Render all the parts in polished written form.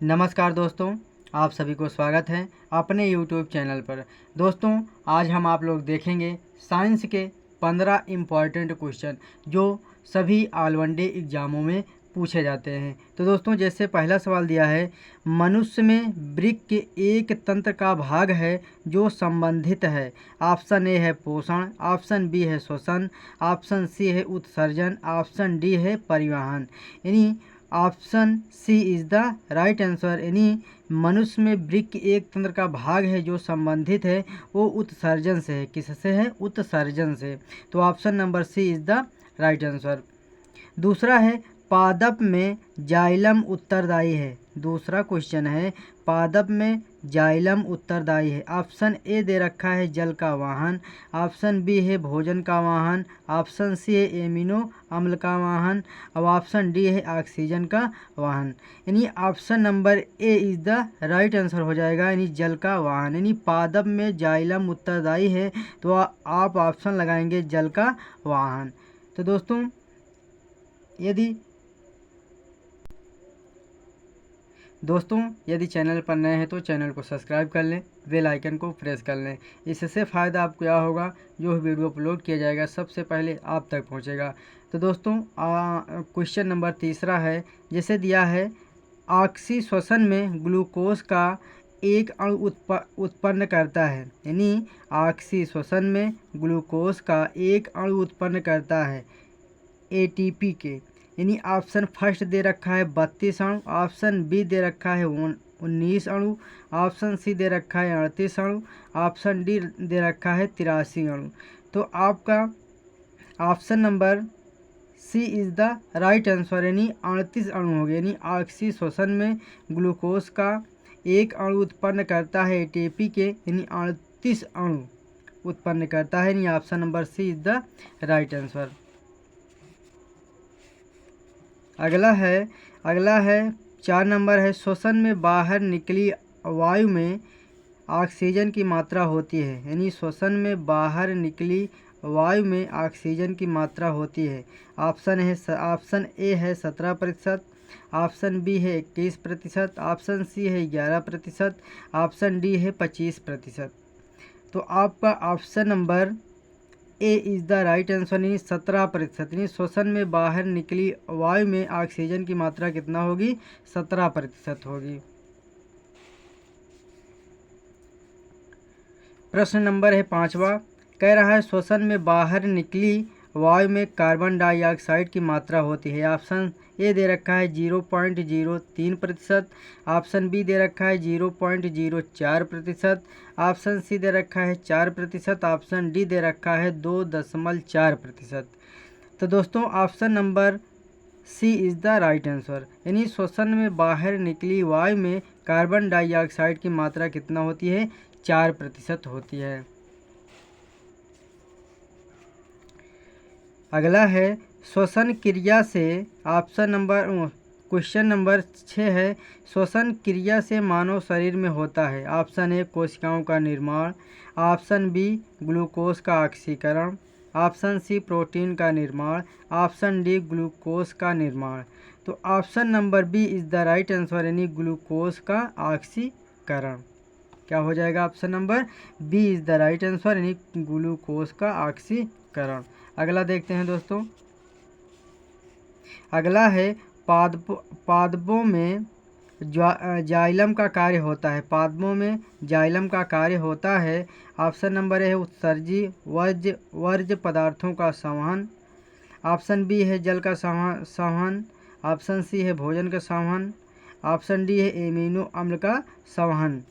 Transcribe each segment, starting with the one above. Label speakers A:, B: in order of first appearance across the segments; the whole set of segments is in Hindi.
A: नमस्कार दोस्तों, आप सभी को स्वागत है अपने YouTube चैनल पर। दोस्तों, आज हम आप लोग देखेंगे साइंस के 15 इम्पॉर्टेंट क्वेश्चन जो सभी ऑल वन डे एग्ज़ामों में पूछे जाते हैं। तो दोस्तों, जैसे पहला सवाल दिया है, मनुष्य में वृक्क के एक तंत्र का भाग है जो संबंधित है। ऑप्शन ए है पोषण, ऑप्शन बी है श्वसन, ऑप्शन सी है उत्सर्जन, ऑप्शन डी है परिवहन। यानी option C is the right answer. यानी मनुष्य में वृक्क के एक तंत्र का भाग है जो संबंधित है, वो उत्सर्जन से है। किससे है? उत्सर्जन से। तो option number C is the right answer. दूसरा है, पादप में जाइलम उत्तरदायी है। दूसरा क्वेश्चन है, पादप में जाइलम उत्तरदायी है। ऑप्शन ए दे रखा है जल का वाहन, ऑप्शन बी है भोजन का वाहन, ऑप्शन सी है एमिनो अम्ल का वाहन, और ऑप्शन डी है ऑक्सीजन का वाहन। यानी option number A is the right answer हो जाएगा, यानी जल का वाहन। यानी पादप में जाइलम उत्तरदायी है, तो आप ऑप्शन लगाएंगे जल का वाहन। तो दोस्तों, यदि चैनल पर नए हैं तो चैनल को सब्सक्राइब कर लें, बेल आइकन को प्रेस कर लें। इससे फ़ायदा आपको क्या होगा, जो वीडियो अपलोड किया जाएगा सबसे पहले आप तक पहुंचेगा। तो दोस्तों, क्वेश्चन नंबर तीसरा है, जैसे दिया है, ऑक्सी श्वसन में ग्लूकोज का एक अणु उत्पन्न करता है। यानी ऑक्सी श्वसन में ग्लूकोज का एक अणु उत्पन्न करता है एटीपी के। यानी ऑप्शन फर्स्ट दे रखा है 32 अणु, ऑप्शन बी दे रखा है 19 अणु, ऑप्शन सी दे रखा है 38 अणु, ऑप्शन डी दे रखा है 83 अणु। तो आपका option number C is the right answer, यानी 38 अणु हो गए। यानी ऑक्सी श्वसन में ग्लूकोज का एक अणु उत्पन्न करता है एटीपी के, यानी 38 अणु उत्पन्न करता है। यानी option number C is the right answer. अगला है 4 नंबर है, श्वसन में बाहर निकली वायु में ऑक्सीजन की मात्रा होती है। यानी श्वसन में बाहर निकली वायु में ऑक्सीजन की मात्रा होती है। ऑप्शन ए है 17%, ऑप्शन बी है 21%, ऑप्शन सी है 11%, ऑप्शन डी है 25%। तो आपका option number A is the right answer, यानी 17%। यानी श्वसन में बाहर निकली वायु में ऑक्सीजन की मात्रा कितना होगी? 17% होगी। प्रश्न नंबर है 5वां, कह रहा है श्वसन में बाहर निकली वायु में कार्बन डाइऑक्साइड की मात्रा होती है। ऑप्शन ए दे रखा है 0.03%, ऑप्शन बी दे रखा है 0.04%, ऑप्शन सी दे रखा है 4%, ऑप्शन डी दे रखा है 2.4%। तो दोस्तों, option number C is the right answer. यानी श्वसन में बाहर निकली वायु में कार्बन डाइऑक्साइड की मात्रा कितना होती है? 4% होती है। अगला है, श्वसन क्रिया से क्वेश्चन नंबर 6 है, श्वसन क्रिया से मानव शरीर में होता है। ऑप्शन ए कोशिकाओं का निर्माण, ऑप्शन बी ग्लूकोज का ऑक्सीकरण, ऑप्शन सी प्रोटीन का निर्माण, ऑप्शन डी ग्लूकोज का निर्माण। तो option number B is the right answer, यानी ग्लूकोज का ऑक्सीकरण। क्या हो जाएगा? Option number B is the right answer, यानी ग्लूकोज का ऑक्सीकरण। अगला देखते हैं दोस्तों। अगला है, पादपों में जाइलम का कार्य होता है। पादपों में जाइलम का कार्य होता है। ऑप्शन नंबर ए है उत्सर्जी वर्ज्य पदार्थों का संवहन, ऑप्शन बी है जल का संवहन, ऑप्शन सी है भोजन का संवहन, ऑप्शन डी है एमिनो अम्ल का संवहन।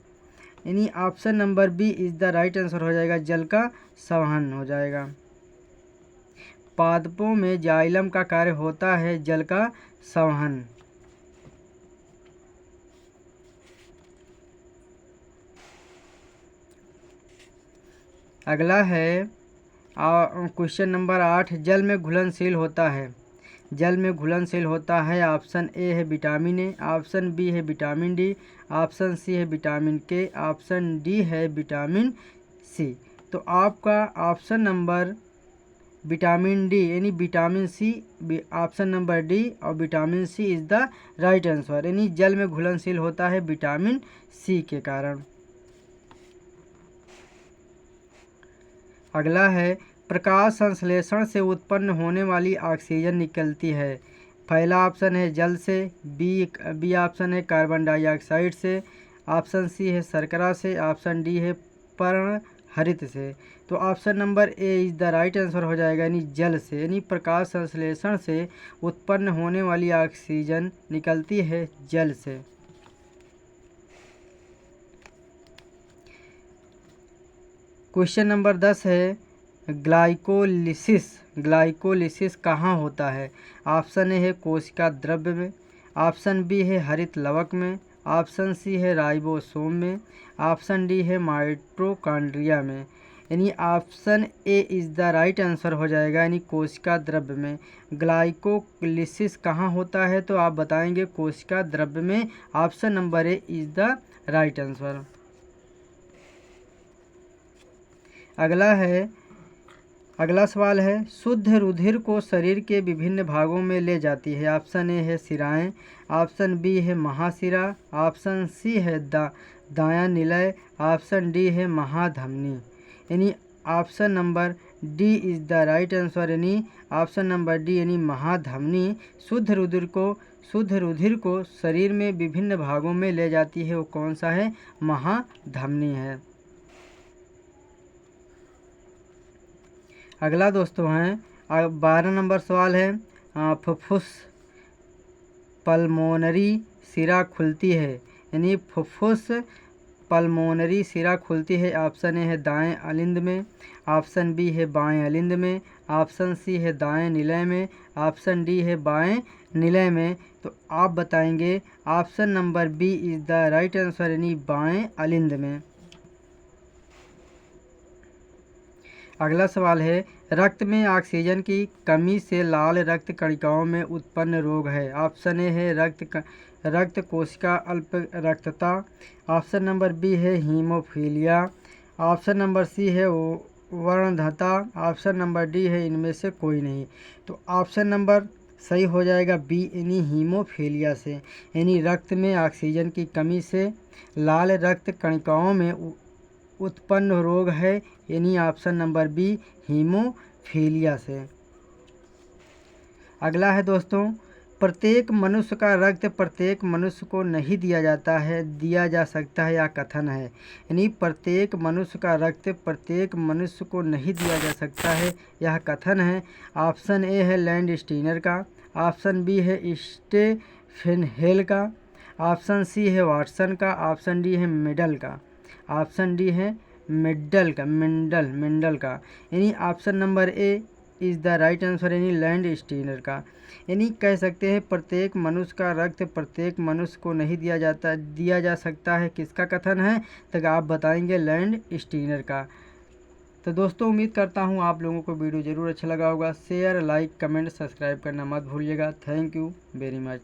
A: यानी option number B is the right answer हो जाएगा, जल का संवहन हो जाएगा। पादपों में जाइलम का कार्य होता है जल का संवहन। अगला है क्वेश्चन नंबर 8, जल में घुलनशील होता है। जल में घुलनशील होता है। ऑप्शन ए है विटामिन ए, ऑप्शन बी है विटामिन डी, ऑप्शन सी है विटामिन के, ऑप्शन डी है विटामिन सी। तो आपका ऑप्शन नंबर विटामिन डी यानी vitamin C, option number D, और vitamin C is the right answer. यानी जल में घुलनशील होता है विटामिन सी के कारण। अगला है प्रकाश संश्लेषण से उत्पन्न होने वाली ऑक्सीजन निकलती है। पहला ऑप्शन है जल से, बी ऑप्शन है कार्बन डाइऑक्साइड से, ऑप्शन सी है शर्करा से, ऑप्शन डी है पर्णहरित से। तो option number A is the right answer हो जाएगा, यानी जल से। यानी प्रकाश संश्लेषण से उत्पन्न होने वाली ऑक्सीजन निकलती है जल से। क्वेश्चन नंबर 10 है ग्लाइकोलिसिस कहाँ होता है। ऑप्शन ए है कोशिका द्रव्य में, ऑप्शन बी है हरित लवक में, ऑप्शन सी है राइबोसोम में, ऑप्शन डी है माइटोकॉन्ड्रिया में। यानी option A is the right answer हो जाएगा, यानी कोशिका द्रव्य में। ग्लाइकोलिसिस कहाँ होता है तो आप बताएंगे कोशिका द्रव्य में। Option number A is the right answer. अगला सवाल है शुद्ध रुधिर को शरीर के विभिन्न भागों में ले जाती है। ऑप्शन ए है शिराएँ, ऑप्शन बी है महाशिरा, ऑप्शन सी है दायां निलय, ऑप्शन डी है महाधमनी। यानी option number D is the right answer, यानी ऑप्शन नंबर डी यानी महाधमनी शुद्ध रुधिर को शरीर में विभिन्न भागों में ले जाती है। वो कौन सा है? महाधमनी है। अगला दोस्तों है 12 नंबर सवाल है फुफ्फुस पल्मोनरी सिरा खुलती है। यानी फुफ्फुस पल्मोनरी सिरा खुलती है। ऑप्शन ए है दाएं अलिंद में, ऑप्शन बी है बाएं अलिंद में, ऑप्शन सी है दाएं निलय में, ऑप्शन डी है बाएं निलय में। तो आप बताएंगे option number B is the right answer, यानी बाएं अलिंद में। अगला सवाल है रक्त में ऑक्सीजन की कमी से लाल रक्त कणिकाओं में उत्पन्न रोग है। ऑप्शन ए है रक्त कोशिका अल्प रक्तता, ऑप्शन नंबर बी है हीमोफीलिया, ऑप्शन नंबर सी है वर्णधता, ऑप्शन नंबर डी है इनमें से कोई नहीं। तो ऑप्शन नंबर सही हो जाएगा बी, यानी हीमोफीलिया से। यानी रक्त में ऑक्सीजन की कमी से लाल रक्त कणिकाओं में उत्पन्न रोग है, यानी ऑप्शन नंबर बी हीमोफीलिया से। अगला है दोस्तों प्रत्येक मनुष्य का रक्त प्रत्येक मनुष्य को नहीं दिया जाता है, दिया जा सकता है, या कथन है। यानी प्रत्येक मनुष्य का रक्त प्रत्येक मनुष्य को नहीं दिया जा सकता है, यह कथन है। ऑप्शन ए है लैंड स्टीनर का, ऑप्शन बी है स्टेफेनहेल का, ऑप्शन सी है वाटसन का, ऑप्शन डी है मेंडल का, ऑप्शन डी है मेंडल का। यानी option number A is the right answer, यानी लैंड स्टीनर का। यानी कह सकते हैं प्रत्येक मनुष्य का रक्त प्रत्येक मनुष्य को नहीं दिया जा सकता है, किसका कथन है? तो आप बताएंगे लैंड स्टीनर का। तो दोस्तों उम्मीद करता हूँ आप लोगों को वीडियो ज़रूर अच्छा लगा होगा। शेयर, लाइक, कमेंट, सब्सक्राइब करना मत भूलिएगा। Thank you very much.